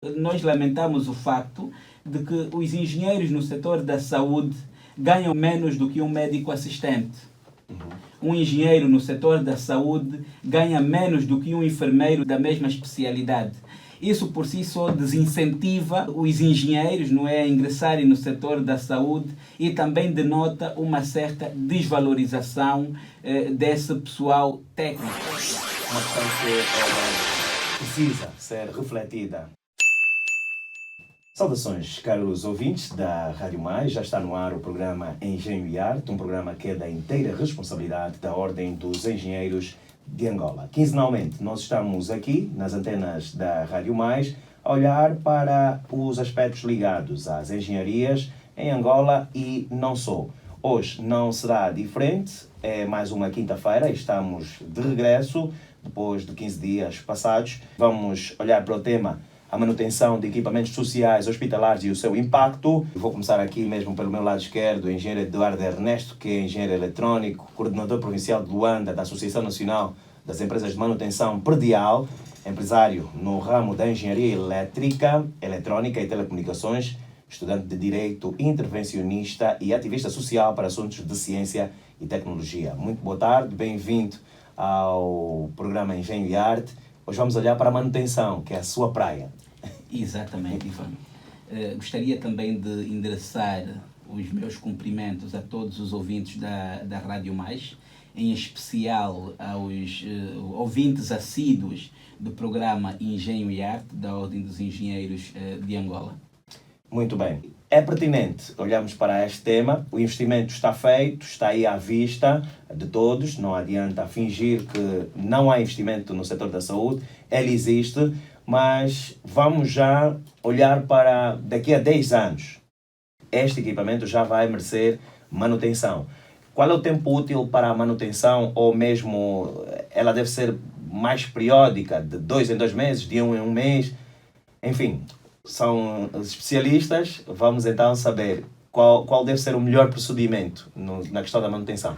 Nós lamentamos o facto de que os engenheiros no setor da saúde ganham menos do que um médico assistente. Um engenheiro no setor da saúde ganha menos do que um enfermeiro da mesma especialidade. Isso por si só desincentiva os engenheiros, não é, a ingressarem no setor da saúde e também denota uma certa desvalorização desse pessoal técnico. Uma questão que precisa ser refletida. Saudações, caros ouvintes da Rádio Mais. Já está no ar o programa Engenho e Arte, um programa que é da inteira responsabilidade da Ordem dos Engenheiros de Angola. Quinzenalmente, nós estamos aqui, nas antenas da Rádio Mais, a olhar para os aspectos ligados às engenharias em Angola e não só. Hoje não será diferente, é mais uma quinta-feira, estamos de regresso, depois de 15 dias passados. Vamos olhar para o tema a manutenção de equipamentos sociais, hospitalares e o seu impacto. Eu vou começar aqui mesmo pelo meu lado esquerdo, o engenheiro Eduardo Ernesto, que é engenheiro eletrônico, coordenador provincial de Luanda, da Associação Nacional das Empresas de Manutenção Predial, empresário no ramo da engenharia elétrica, eletrônica e telecomunicações, estudante de Direito, intervencionista e ativista social para assuntos de ciência e tecnologia. Muito boa tarde, bem-vindo ao programa Engenho e Arte. Hoje vamos olhar para a manutenção, que é a sua praia. Exatamente, Ivan. Gostaria também de endereçar os meus cumprimentos a todos os ouvintes da Rádio Mais, em especial aos ouvintes assíduos do programa Engenho e Arte, da Ordem dos Engenheiros de Angola. Muito bem. É pertinente olharmos para este tema. O investimento está feito, está aí à vista de todos. Não adianta fingir que não há investimento no setor da saúde. Ele existe, mas vamos já olhar para daqui a 10 anos. Este equipamento já vai merecer manutenção. Qual é o tempo útil para a manutenção, ou mesmo ela deve ser mais periódica, de 2 em 2 meses, de 1 em 1 mês? Enfim, são especialistas. Vamos então saber qual deve ser o melhor procedimento na questão da manutenção.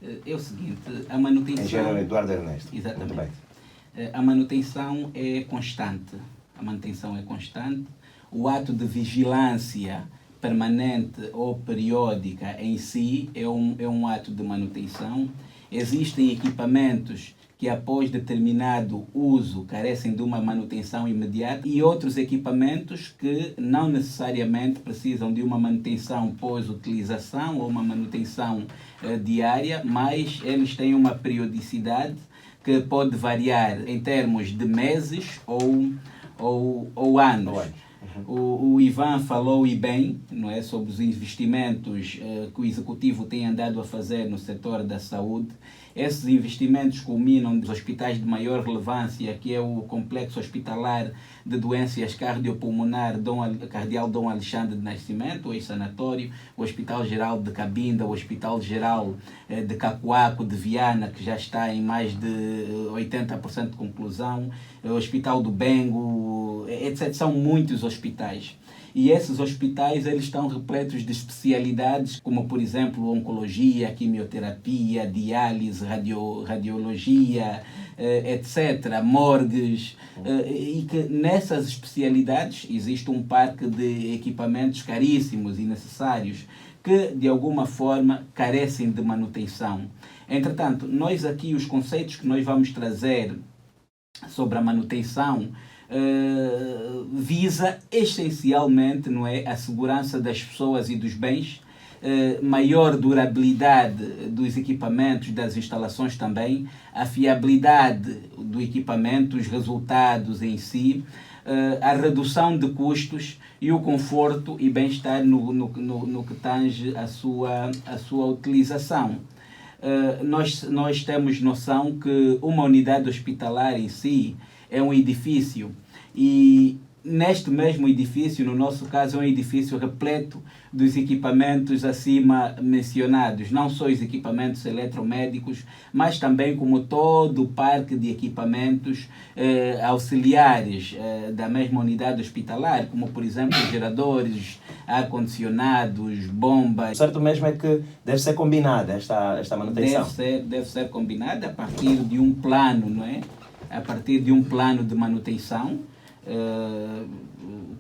É o seguinte, a manutenção... Engenheiro Eduardo Ernesto. Exatamente. Muito bem. A manutenção é constante. A manutenção é constante. O ato de vigilância permanente ou periódica em si é um ato de manutenção. Existem equipamentos que após determinado uso carecem de uma manutenção imediata e outros equipamentos que não necessariamente precisam de uma manutenção pós-utilização ou uma manutenção diária, mas eles têm uma periodicidade que pode variar em termos de meses ou anos. O Ivan falou e bem, não é, sobre os investimentos que o Executivo tem andado a fazer no setor da saúde. Esses investimentos culminam nos hospitais de maior relevância, que é o Complexo Hospitalar de Doenças Cardiopulmonar Cardeal Dom Alexandre de Nascimento, o ex-sanatório, o Hospital Geral de Cabinda, o Hospital Geral de Cacoaco, de Viana, que já está em mais de 80% de conclusão, o Hospital do Bengo, etc. São muitos hospitais. E esses hospitais eles estão repletos de especialidades, como, por exemplo, oncologia, quimioterapia, diálise, radiologia, etc., morgues, e que nessas especialidades existe um parque de equipamentos caríssimos e necessários que, de alguma forma, carecem de manutenção. Entretanto, nós aqui, os conceitos que nós vamos trazer sobre a manutenção visa essencialmente, não é, a segurança das pessoas e dos bens, maior durabilidade dos equipamentos, das instalações também, a fiabilidade do equipamento, os resultados em si, a redução de custos e o conforto e bem-estar no que tange a sua utilização. Nós temos noção que uma unidade hospitalar em si é um edifício e neste mesmo edifício, no nosso caso, é um edifício repleto dos equipamentos acima mencionados, não só os equipamentos eletromédicos, mas também como todo o parque de equipamentos auxiliares da mesma unidade hospitalar, como por exemplo geradores, ar-condicionados, bombas. O certo mesmo é que deve ser combinada esta manutenção. Deve ser combinada a partir de um plano, não é? A partir de um plano de manutenção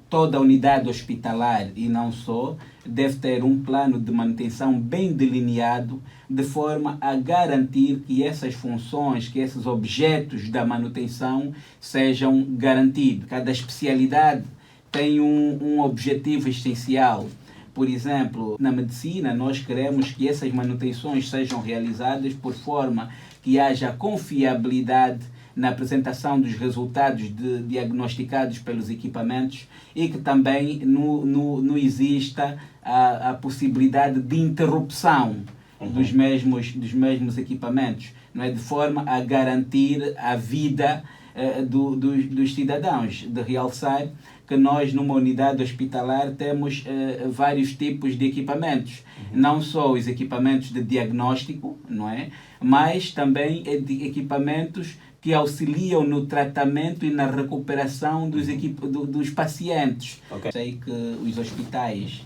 toda a unidade hospitalar e não só deve ter um plano de manutenção bem delineado, de forma a garantir que essas funções, que esses objetos da manutenção sejam garantidos. Cada especialidade tem um objetivo essencial. Por exemplo, na medicina, nós queremos que essas manutenções sejam realizadas por forma que haja confiabilidade na apresentação dos resultados diagnosticados pelos equipamentos e que também não exista a possibilidade de interrupção dos mesmos equipamentos, não é? De forma a garantir a vida dos cidadãos. De realçar que nós, numa unidade hospitalar, temos vários tipos de equipamentos. Não só os equipamentos de diagnóstico, não é? Mas também equipamentos que auxiliam no tratamento e na recuperação dos pacientes. Okay. Sei que os hospitais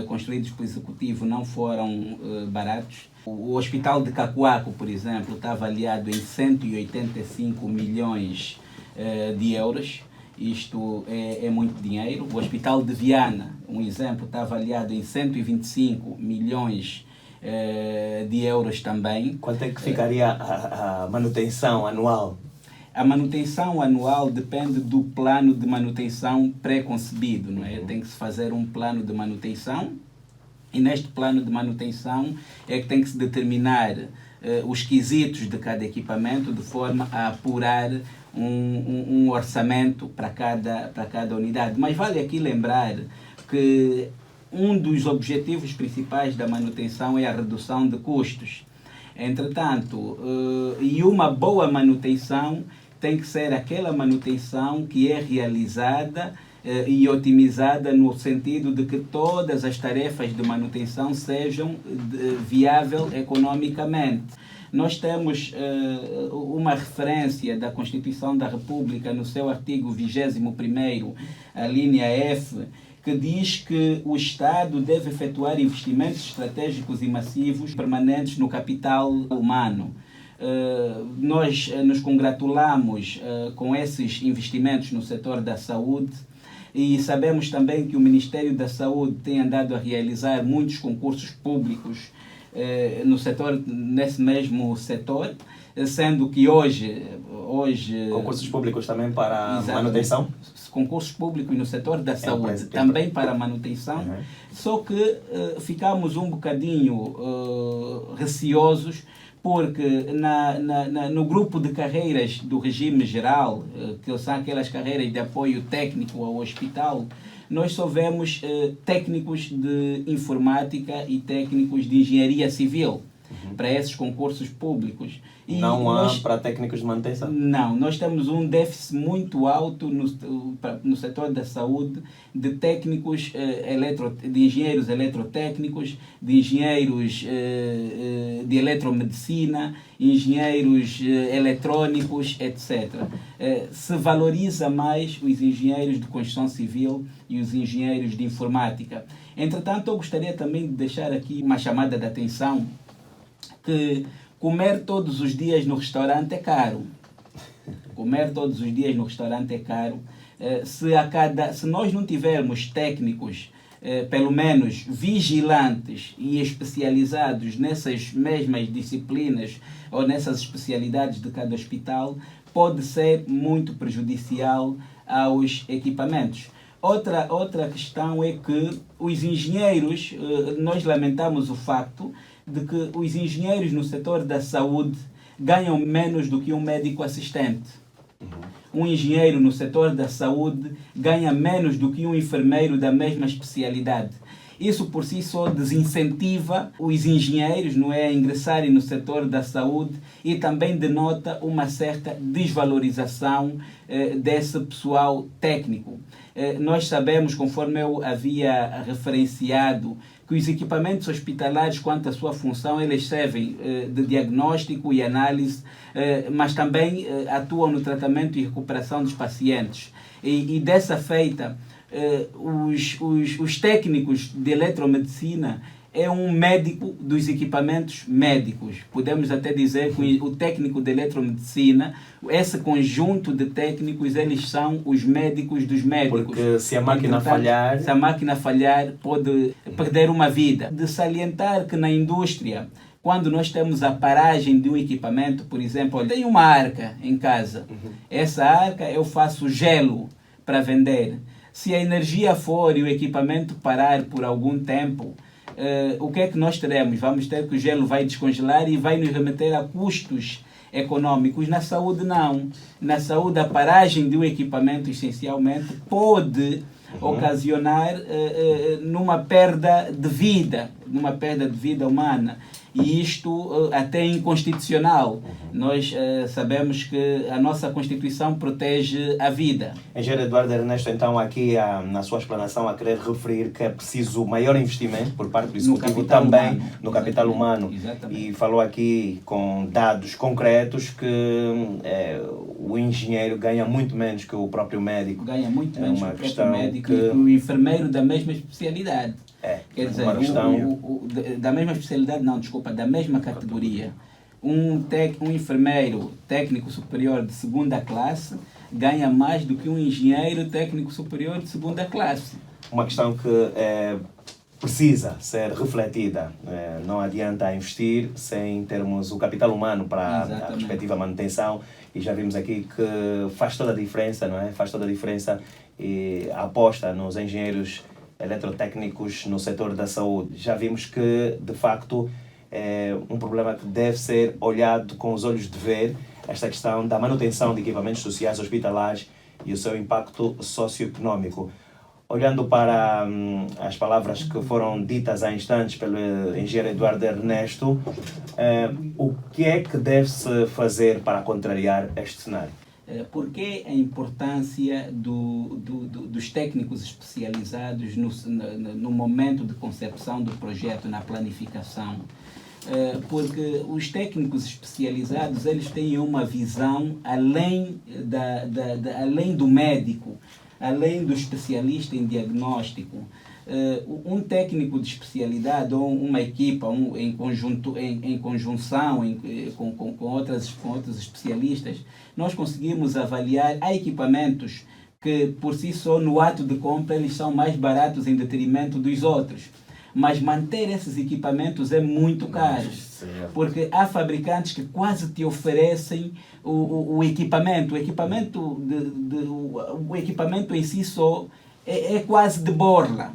construídos pelo Executivo não foram baratos. O Hospital de Cacoaco, por exemplo, está avaliado em 185 milhões de euros. Isto é muito dinheiro. O Hospital de Viana, um exemplo, está avaliado em 125 milhões de euros também. Quanto é que ficaria a manutenção anual? A manutenção anual depende do plano de manutenção pré-concebido, não é? Tem que se fazer um plano de manutenção e neste plano de manutenção é que tem que se determinar os quesitos de cada equipamento de forma a apurar um orçamento para cada unidade. Mas vale aqui lembrar que um dos objetivos principais da manutenção é a redução de custos. Entretanto, e uma boa manutenção tem que ser aquela manutenção que é realizada e otimizada no sentido de que todas as tarefas de manutenção sejam viáveis economicamente. Nós temos uma referência da Constituição da República no seu artigo 21º, a linha F, que diz que o Estado deve efetuar investimentos estratégicos e massivos permanentes no capital humano. Nós nos congratulamos com esses investimentos no setor da saúde e sabemos também que o Ministério da Saúde tem andado a realizar muitos concursos públicos nesse mesmo setor, sendo que hoje concursos públicos também para manutenção? Concursos públicos no setor da saúde, também para manutenção, só que ficamos um bocadinho receosos porque no grupo de carreiras do regime geral, que são aquelas carreiras de apoio técnico ao hospital, nós só vemos técnicos de informática e técnicos de engenharia civil para esses concursos públicos. E não há para técnicos de manutenção? Não, nós temos um déficit muito alto no setor da saúde de técnicos, de engenheiros eletrotécnicos, de engenheiros de eletromedicina, engenheiros eletrônicos, etc. Se valoriza mais os engenheiros de construção civil e os engenheiros de informática. Entretanto, eu gostaria também de deixar aqui uma chamada de atenção que comer todos os dias no restaurante é caro. Comer todos os dias no restaurante é caro. Se nós não tivermos técnicos, pelo menos vigilantes e especializados nessas mesmas disciplinas ou nessas especialidades de cada hospital, pode ser muito prejudicial aos equipamentos. Outra questão é que os engenheiros, nós lamentamos o facto de que os engenheiros no setor da saúde ganham menos do que um médico assistente. Um engenheiro no setor da saúde ganha menos do que um enfermeiro da mesma especialidade. Isso por si só desincentiva os engenheiros, não é, a ingressarem no setor da saúde e também denota uma certa desvalorização desse pessoal técnico. Nós sabemos, conforme eu havia referenciado, que os equipamentos hospitalares, quanto à sua função, eles servem de diagnóstico e análise, mas também atuam no tratamento e recuperação dos pacientes. E dessa feita, os técnicos de eletromedicina, é um médico dos equipamentos médicos. Podemos até dizer que o técnico de eletromedicina, esse conjunto de técnicos, eles são os médicos dos médicos. Porque se a máquina falhar... Se a máquina falhar, pode perder uma vida. De salientar que na indústria, quando nós temos a paragem de um equipamento, por exemplo, eu tenho uma arca em casa. Essa arca eu faço gelo para vender. Se a energia for e o equipamento parar por algum tempo, o que é que nós teremos? Vamos ter que o gelo vai descongelar e vai nos remeter a custos econômicos. Na saúde, não. Na saúde, a paragem de um equipamento, essencialmente, pode ocasionar numa perda de vida humana. E isto até é inconstitucional. Nós sabemos que a nossa Constituição protege a vida. Engenheiro Eduardo Ernesto, então, aqui na sua explanação, a querer referir que é preciso maior investimento por parte do Executivo também no capital humano. Exatamente. E falou aqui com dados concretos que o engenheiro ganha muito menos que o próprio médico. Ganha muito menos uma que o questão próprio médico que... e o enfermeiro da mesma especialidade. Quer dizer, questão... da mesma especialidade, não, desculpa, da mesma categoria. Um enfermeiro técnico superior de segunda classe ganha mais do que um engenheiro técnico superior de segunda classe. Uma questão que precisa ser refletida. Não adianta investir sem termos o capital humano para a respectiva manutenção. E já vimos aqui que faz toda a diferença, não é? Faz toda a diferença e a aposta nos engenheiros eletrotécnicos no setor da saúde. Já vimos que, de facto, é um problema que deve ser olhado com os olhos de ver, esta questão da manutenção de equipamentos sociais hospitalares e o seu impacto socioeconômico. Olhando para as palavras que foram ditas há instantes pelo engenheiro Eduardo Ernesto, o que é que deve-se fazer para contrariar este cenário? Por que a importância dos técnicos especializados no momento de concepção do projeto, na planificação? Porque os técnicos especializados, eles têm uma visão além do médico, além do especialista em diagnóstico. Um técnico de especialidade ou uma equipa em conjunção com outros especialistas, nós conseguimos avaliar. Há equipamentos que, por si só, no ato de compra, eles são mais baratos em detrimento dos outros. Mas manter esses equipamentos é muito caro, porque há fabricantes que quase te oferecem o equipamento. O equipamento em si só é quase de borla.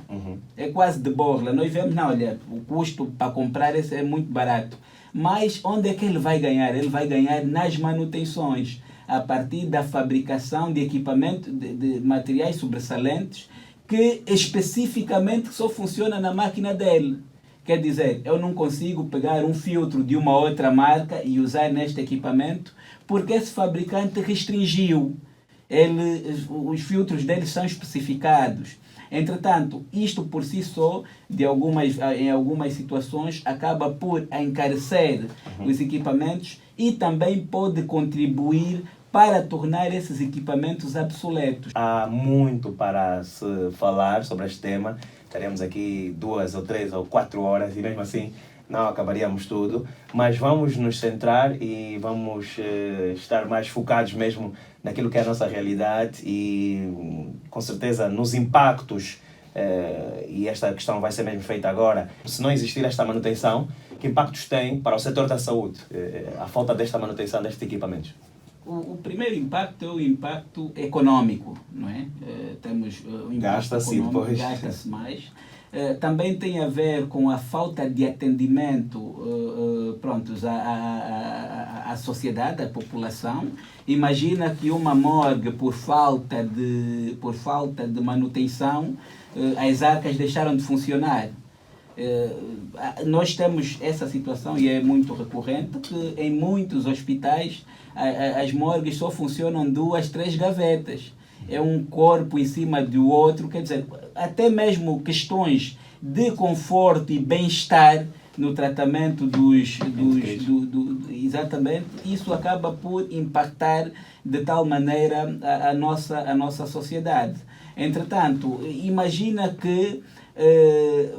É quase de borla. Nós vemos, não, olha, o custo para comprar esse é muito barato. Mas onde é que ele vai ganhar? Ele vai ganhar nas manutenções, a partir da fabricação de equipamento, de materiais sobressalentes, que especificamente só funciona na máquina dele. Quer dizer, eu não consigo pegar um filtro de uma outra marca e usar neste equipamento, porque esse fabricante restringiu. Os filtros dele são especificados. Entretanto, isto por si só, em algumas situações, acaba por encarecer os equipamentos e também pode contribuir para tornar esses equipamentos obsoletos. Há muito para se falar sobre este tema. Teremos aqui 2 ou 3 ou 4 horas e mesmo assim não acabaríamos tudo. Mas vamos nos centrar e vamos estar mais focados mesmo naquilo que é a nossa realidade e com certeza nos impactos, e esta questão vai ser mesmo feita agora. Se não existir esta manutenção, que impactos tem para o setor da saúde a falta desta manutenção destes equipamentos? O primeiro impacto é o impacto econômico, não é? Temos o impacto econômico, gasta-se mais. Também tem a ver com a falta de atendimento à sociedade, à população. Imagina que uma morgue, por falta de manutenção, as arcas deixaram de funcionar. Nós temos essa situação e é muito recorrente, que em muitos hospitais as morgues só funcionam 2, 3 gavetas. É um corpo em cima do outro, quer dizer, até mesmo questões de conforto e bem-estar no tratamento exatamente, isso acaba por impactar de tal maneira a nossa sociedade. Entretanto, imagina que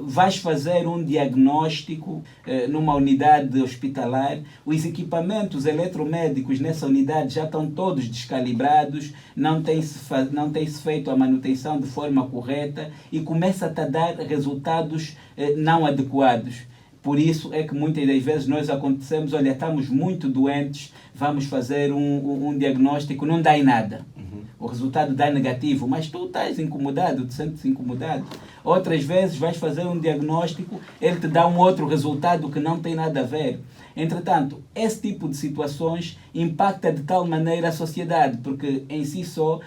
vais fazer um diagnóstico numa unidade hospitalar, os equipamentos eletromédicos nessa unidade já estão todos descalibrados, não tem-se feito a manutenção de forma correta e começa-te a dar resultados não adequados. Por isso é que muitas das vezes nós acontecemos, olha, estamos muito doentes, vamos fazer um diagnóstico, não dá em nada. O resultado dá negativo, mas tu estás incomodado, te sentes incomodado. Outras vezes vais fazer um diagnóstico, ele te dá um outro resultado que não tem nada a ver. Entretanto, esse tipo de situações impacta de tal maneira a sociedade, porque em si só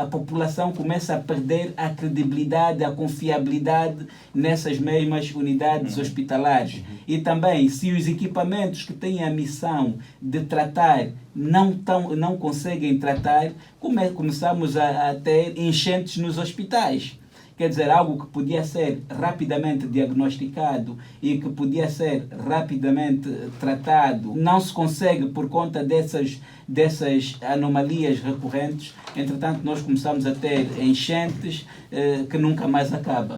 a população começa a perder a credibilidade, a confiabilidade nessas mesmas unidades hospitalares. E também, se os equipamentos que têm a missão de tratar não conseguem tratar, começamos a ter enchentes nos hospitais. Quer dizer, algo que podia ser rapidamente diagnosticado e que podia ser rapidamente tratado, não se consegue por conta dessas anomalias recorrentes. Entretanto, nós começamos a ter enchentes que nunca mais acabam.